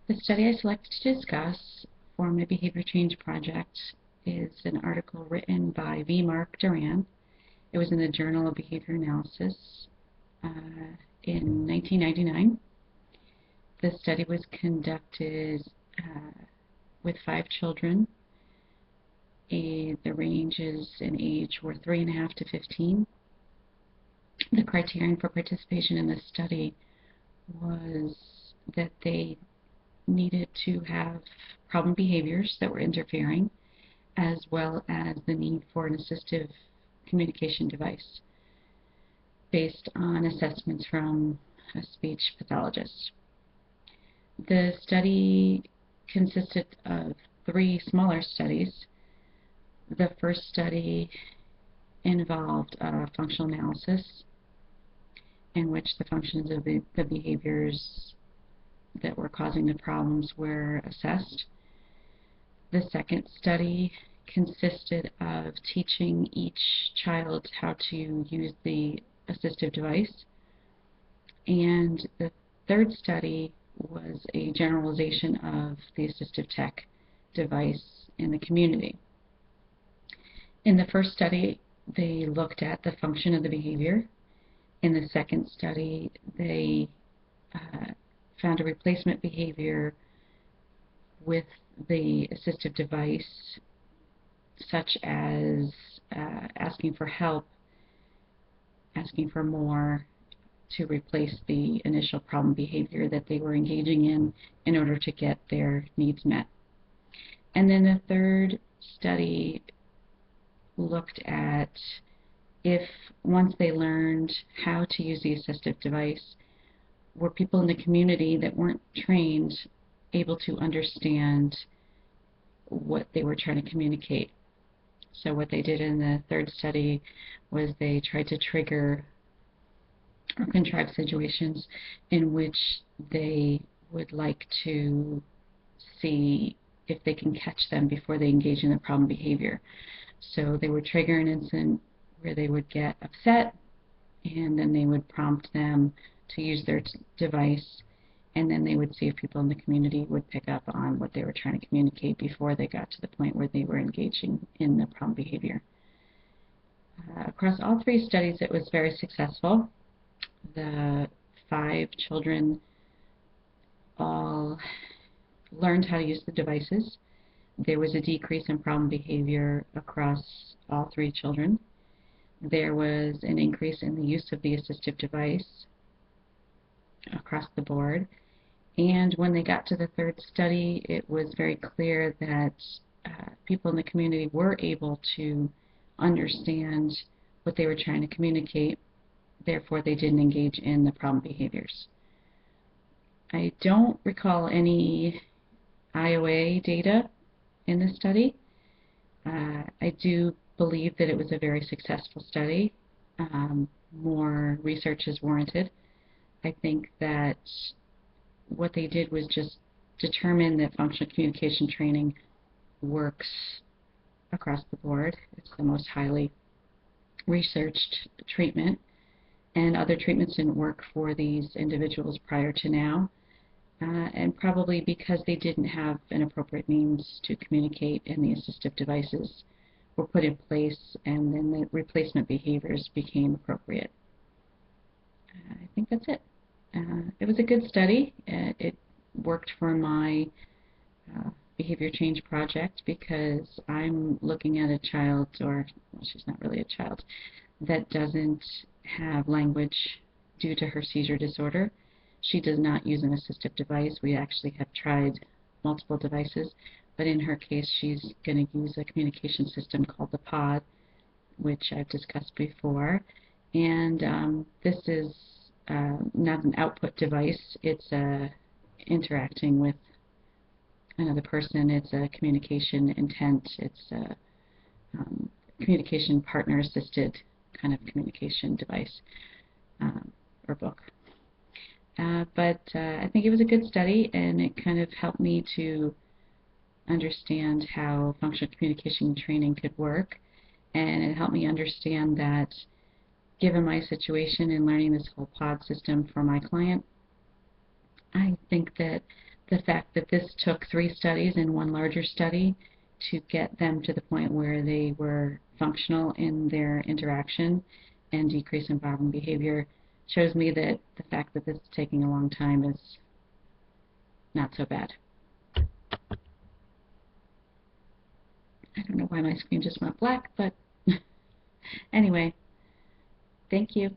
The study I selected to discuss for my behavior change project is an article written by V. Mark Duran. It was in the Journal of Behavior Analysis in 1999. The study was conducted with 5 children. The ranges in age were 3.5 to 15. The criterion for participation in this study was that they needed to have problem behaviors that were interfering, as well as the need for an assistive communication device based on assessments from a speech pathologist. The study consisted of 3 smaller studies. The first study involved a functional analysis in which the functions of the behaviors that were causing the problems were assessed. The second study consisted of teaching each child how to use the assistive device. And the third study was a generalization of the assistive tech device in the community. In the first study, they looked at the function of the behavior. In the second study, they found a replacement behavior with the assistive device, such as asking for help, asking for more, to replace the initial problem behavior that they were engaging in order to get their needs met. And then the third study looked at if, once they learned how to use the assistive device, were people in the community that weren't trained able to understand what they were trying to communicate. So what they did in the third study was they tried to trigger or contrive situations in which they would like to see if they can catch them before they engage in the problem behavior. So they would trigger an incident where they would get upset, and then they would prompt them to use their device, and then they would see if people in the community would pick up on what they were trying to communicate before they got to the point where they were engaging in the problem behavior. Across all 3 studies, it was very successful. The 5 children all learned how to use the devices. There was a decrease in problem behavior across all 3 children. There was an increase in the use of the assistive device across the board. And when they got to the third study, it was very clear that people in the community were able to understand what they were trying to communicate. Therefore, they didn't engage in the problem behaviors. I don't recall any IOA data in this study. I do believe that it was a very successful study. More research is warranted. I think that what they did was just determine that functional communication training works across the board. It's the most highly researched treatment, and other treatments didn't work for these individuals prior to now, and probably because they didn't have an appropriate means to communicate, and the assistive devices were put in place, and then the replacement behaviors became appropriate. I think that's it. It was a good study. It worked for my behavior change project because I'm looking at a child, or well, she's not really a child, that doesn't have language due to her seizure disorder. She does not use an assistive device. We actually have tried multiple devices, but in her case she's going to use a communication system called the POD, which I've discussed before. And this is not an output device. It's interacting with another person. It's a communication intent. It's a communication partner assisted kind of communication device or book. But I think it was a good study, and it kind of helped me to understand how functional communication training could work, and it helped me understand that given my situation in learning this whole pod system for my client, I think that the fact that this took 3 studies and 1 larger study to get them to the point where they were functional in their interaction and decrease in problem behavior shows me that the fact that this is taking a long time is not so bad. I don't know why my screen just went black, but anyway, thank you.